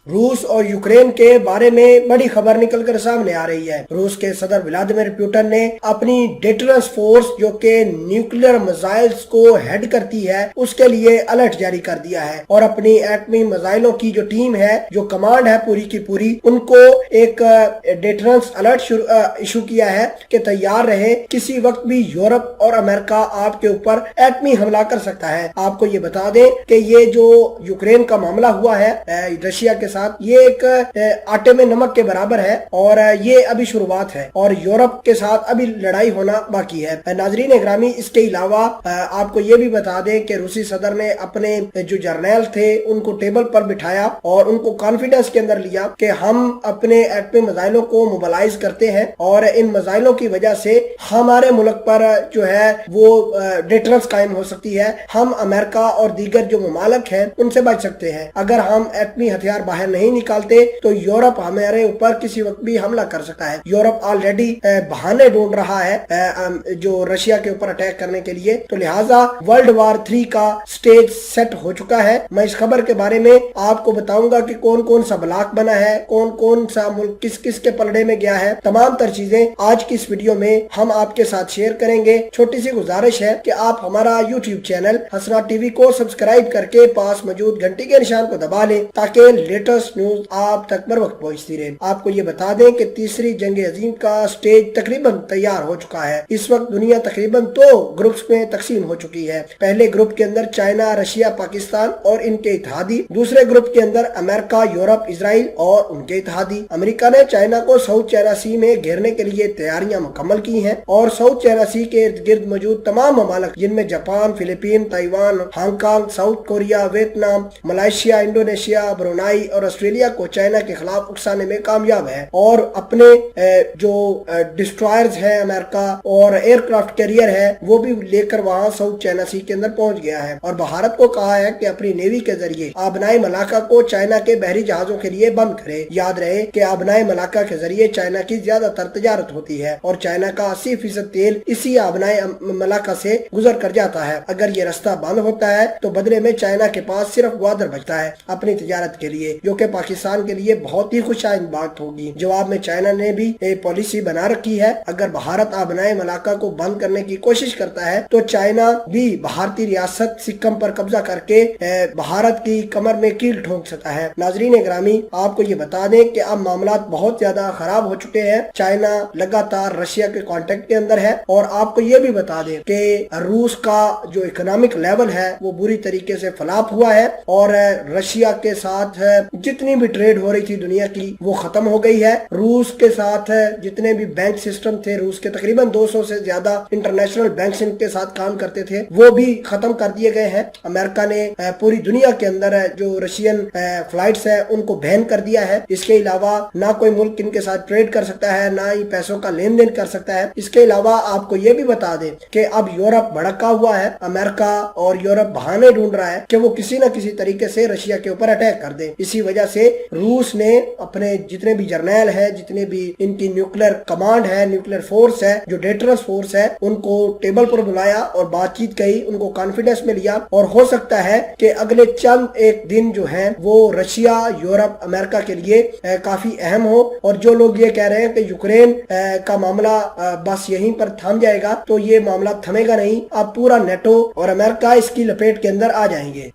रूस और यूक्रेन के बारे में बड़ी खबर निकलकर सामने आ रही है। रूस के सदर व्लादिमीर पुतिन ने अपनी डेटरेंस फोर्स जो कि न्यूक्लियर मिसाइल्स को हेड करती है उसके लिए अलर्ट जारी कर दिया है और अपनी एटमी मिसाइलों की जो टीम है, जो कमांड है पूरी की पूरी, उनको एक डेटरेंस अलर्ट इशू किया है कि तैयार रहे, किसी वक्त भी यूरोप और अमेरिका आपके ऊपर एटमी हमला कर सकता है। आपको ये बता दें कि ये जो यूक्रेन का मामला हुआ है रशिया के साथ, ये एक आटे में नमक के बराबर है और ये अभी शुरुआत है और यूरोप के साथ अभी लड़ाई होना बाकी है। नाजरीन ग्रामी, इसके अलावा आपको ये भी बता दें कि रूसी सदर ने अपने जो जर्नैल थे उनको टेबल पर बिठाया और उनको कॉन्फिडेंस के अंदर लिया कि हम अपने एटमी मिसाइलों को मोबिलाइज करते हैं और इन मिसाइलों की वजह से हमारे मुल्क पर जो है वो डेटरेंस कायम हो सकती है। हम अमेरिका और दीगर जो ममालिक हैं उनसे बच सकते हैं। अगर हम एटमी हथियार बाहर नहीं निकालते तो यूरोप हमारे ऊपर किसी वक्त भी हमला कर सकता है। यूरोप ऑलरेडी बहाने ढूंढ रहा है जो रशिया के ऊपर अटैक करने के लिए, तो लिहाजा वर्ल्ड वॉर 3 का स्टेज सेट हो चुका है। मैं इस खबर के बारे में आपको बताऊंगा कि कौन कौन सा ब्लॉक बना है, कौन कौन सा मुल्क किस किस के पलड़े में गया है, तमाम तर चीजें आज की इस वीडियो में हम आपके साथ शेयर करेंगे। छोटी सी गुजारिश है कि आप हमारा यूट्यूब चैनल हसना टीवी को सब्सक्राइब करके पास मौजूद घंटी के निशान को दबा लें ताकि लेटेस्ट न्यूज आप तक बर वक्त पहुंचती रहे। आपको ये बता दें कि तीसरी जंग अजीम का स्टेज तकरीबन तैयार हो चुका है। इस वक्त दुनिया तकरीबन 2 ग्रुप्स में तकसीम हो चुकी है। पहले ग्रुप के अंदर चाइना, रशिया, पाकिस्तान और इनके इत्तेहादी, दूसरे ग्रुप के अंदर अमेरिका, यूरोप, इजराइल और उनके इत्तेहादी। अमेरिका ने चाइना को साउथ चाइना सी में घेरने के लिए तैयारियां मुकम्मल की हैं और साउथ चाइना सी के इर्द गिर्द मौजूद तमाम ममालिक जिनमें Japan, Philippine, Taiwan, Hong Kong, south Korea, Vietnam, Malaysia, Indonesia, Brunei और ऑस्ट्रेलिया को चाइना के खिलाफ उकसाने में कामयाब है और अपने जो डिस्ट्रॉयर्स हैं अमेरिका और एयरक्राफ्ट कैरियर है वो भी लेकर वहां साउथ चाइना सी के अंदर पहुंच गया है और भारत को कहा है कि अपनी नेवी के जरिए आबनाए मलाका को चाइना के बहरी जहाजों के लिए बंद करे। याद रहे कि आबनाए मलाका के जरिए चाइना की ज्यादातर तजारत होती है और चाइना का 80% तेल इसी आबनाए मलाका से गुजर कर जाता है। अगर ये रास्ता बंद होता है तो बदले में चाइना के पास सिर्फ ग्वादर बचता है अपनी तजारत के लिए, जो कि पाकिस्तान के लिए बहुत ही खुशाइन बात होगी। जवाब में चाइना ने भी एक पॉलिसी बना रखी है, अगर भारत आबनाए मलाका को बंद करने की कोशिश करता है तो चाइना भी भारतीय रियासत सिक्किम पर कब्जा करके भारत की कमर में कील ठोक सकता है। नाजरीन ग्रामी, आपको ये बता दें कि अब मामला बहुत ज्यादा खराब हो चुके हैं। चाइना लगातार रशिया के कांटेक्ट के अंदर है और आपको ये भी बता दें कि रूस का जो इकोनॉमिक लेवल है वो बुरी तरीके से फ्लॉप हुआ है और रशिया के साथ जितनी भी ट्रेड हो रही थी दुनिया की वो खत्म हो गई है। रूस के साथ जितने भी बैंक सिस्टम थे, रूस के तकरीबन 200 से ज्यादा इंटरनेशनल बैंक्स इनके साथ काम करते थे, वो भी खत्म कर दिए गए हैं। अमेरिका ने पूरी दुनिया के अंदर जो रशियन फ्लाइट्स है उनको बैन कर दिया है। इसके अलावा ना कोई मुल्क इनके साथ ट्रेड कर सकता है, ना ही पैसों का लेन देन कर सकता है। इसके अलावा आपको ये भी बता दें कि अब यूरोप भड़का हुआ है। अमेरिका और यूरोप बहाने ढूंढ रहा है कि वो किसी न किसी तरीके से रशिया के ऊपर अटैक कर दे। इसी वजह से रूस ने अपने जितने भी जर्नैल है, जितने भी इनकी न्यूक्लियर कमांड है, न्यूक्लियर फोर्स है, जो डेटरेंस फोर्स है, उनको टेबल पर बुलाया और बातचीत कही, उनको कॉन्फिडेंस में लिया और हो सकता है कि अगले चंद एक दिन जो है वो रशिया, यूरोप, अमेरिका के लिए काफी अहम हो। और जो लोग ये कह रहे हैं कि यूक्रेन का मामला बस यहीं पर थम जाएगा, तो ये मामला थमेगा नहीं। अब पूरा नेटो और अमेरिका इसकी लपेट के अंदर आ जाएंगे।